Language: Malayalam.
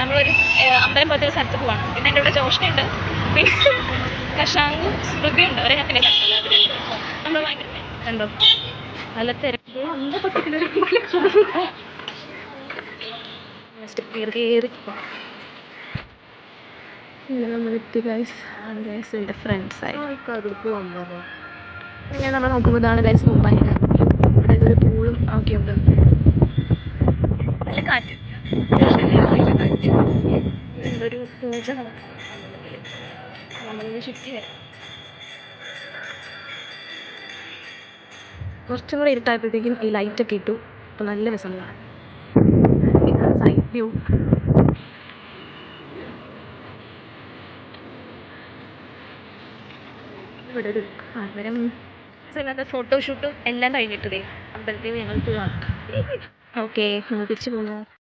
നമ്മളൊരു അമ്പലം പോലത്തെ ഒരു സ്ഥലത്ത് പോവാണ്. പിന്നെ എൻ്റെ ഇവിടെ ജോഷ്നുണ്ട്, പിന്നെ കഷാങ്കും സ്മൃതിയുണ്ട്. അവരെ ഞാൻ പിന്നെ നമ്മൾ ഭയങ്കര കണ്ടോ നല്ല തിരക്ക് കയറി നമ്മളെത്തി ഗൈസ്. ആണ് ഗൈസ് എൻ്റെ ഫ്രണ്ട്സായി ഞാൻ നമ്മൾ നോക്കുമ്പോൾ ഇതാണ് ഗൈസ് മുംബൈ. ഇവിടെ ഒരു പൂളും ഒക്കെ ഉണ്ട്, നല്ല കാറ്റ്. എന്തൊരു നമ്മളിങ്ങനെ ചുറ്റി വരാം. കുറച്ചും കൂടെ ഇരുട്ടായപ്പോഴത്തേക്കും ഈ ലൈറ്റൊക്കെ ഇട്ടു. അപ്പോൾ നല്ല രസമാണ്. ഇതാണ് സൈഡ് വ്യൂ. ഇവിടെ ഒരു അവരം ഫോട്ടോഷൂട്ടും എല്ലാം കഴിഞ്ഞിട്ടേ അമ്പലത്തിൽ ഞങ്ങൾ പോവാം. ഓക്കെ, തിരിച്ചു പോകുന്നു.